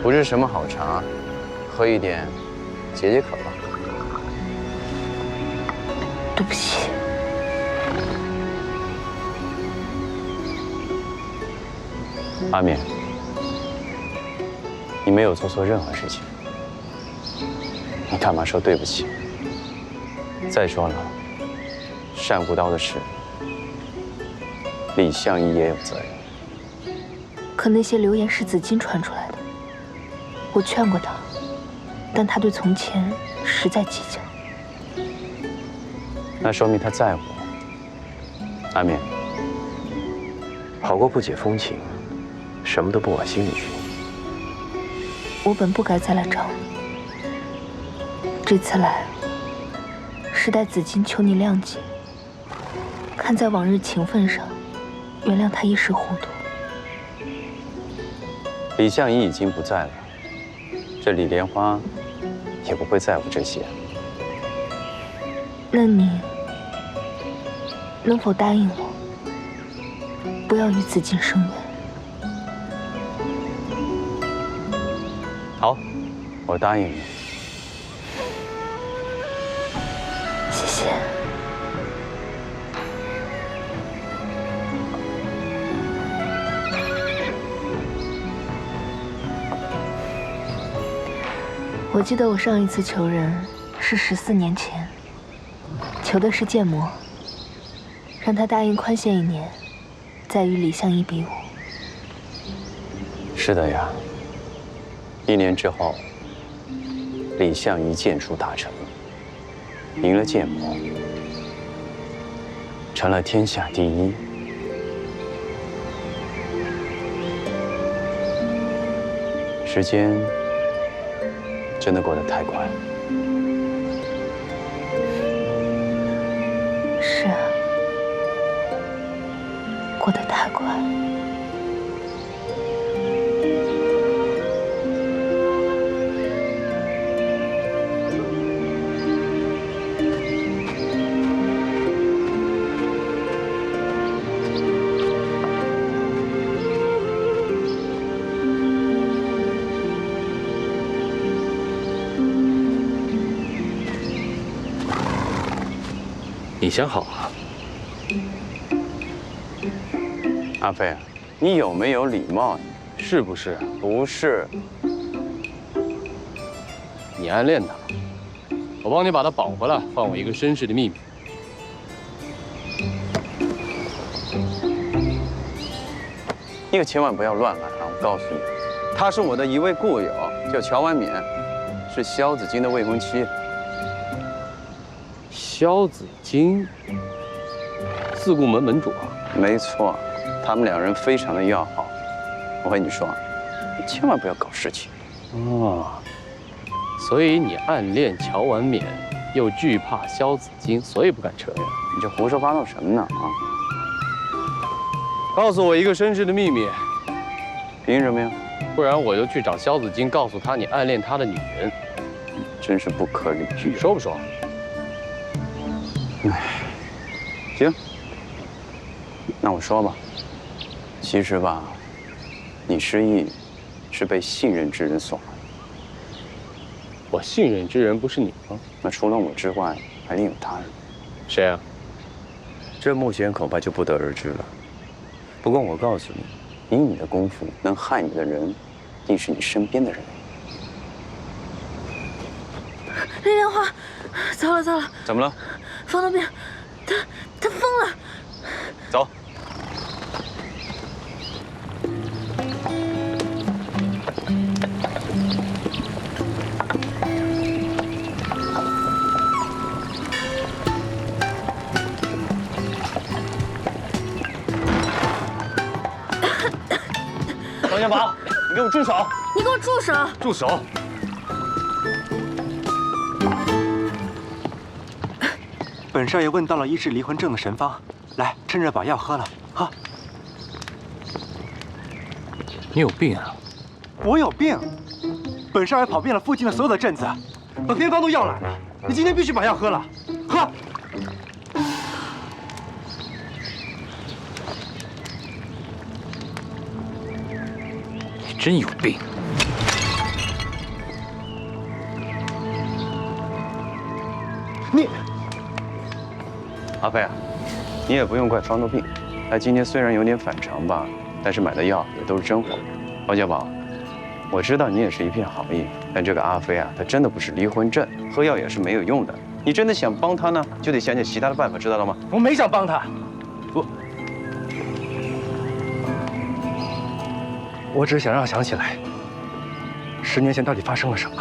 不是什么好茶，喝一点解解渴吧。对不起。阿冕，你没有做错任何事情，你干嘛说对不起？再说了，单无刀的事，李相夷也有责任。可那些流言是紫金传出来的，我劝过他，但他对从前实在计较。那说明他在乎。阿冕，好过不解风情，什么都不往心里去。我本不该再来找你，这次来是代紫金求你谅解，看在往日情分上，原谅他一时糊涂。李相夷已经不在了，这李莲花也不会在乎这些。那你能否答应我，不要与紫金生缘？好，我答应你。谢谢。我记得我上一次求人是14年前，求的是剑魔，让他答应宽限1年，再与李相夷比武。是的呀，1年之后，李相夷剑术大成，赢了剑魔，成了天下第一。时间真的过得太快了。是啊，过得太快。你想好了？阿飞，你有没有礼貌？是不是？不是，你暗恋他，我帮你把他绑回来，换我一个绅士的秘密。你可千万不要乱来啊！我告诉你，她是我的一位故友，叫乔婉冕，是萧子衿的未婚妻。萧子衿，四顾门门主啊。没错，他们2人非常的要好。我跟你说，你千万不要搞事情。哦，所以你暗恋乔婉冕，又惧怕萧子衿，所以不敢扯呀？你这胡说八道什么呢？啊！告诉我一个绅士的秘密，凭什么呀？不然我就去找萧子衿，告诉他你暗恋他的女人。真是不可理喻。你说不说？唉，行，那我说吧。其实吧，你失忆是被信任之人所害。我信任之人不是你吗？那除了我之外，还另有他人。谁啊？这目前恐怕就不得而知了。不过我告诉你，以你的功夫，能害你的人，定是你身边的人。李莲花，糟了糟了！怎么了？方道兵，他疯了！走。张元宝，你给我住手！你给我住手！住手！本少爷问到了医治离魂症的神方，来，趁热把药喝了哈。你有病啊！我有病。本少爷跑遍了附近的所有的镇子，把偏方都要来了。你今天必须把药喝了，喝。你真有病！你，阿飞啊，你也不用怪方豆病，他今天虽然有点反常吧，但是买的药也都是真货。王小宝，我知道你也是一片好意，但这个阿飞啊，他真的不是离婚症，喝药也是没有用的。你真的想帮他呢，就得想想其他的办法，知道了吗？我没想帮他，我只是想让他想起来，10年前到底发生了什么。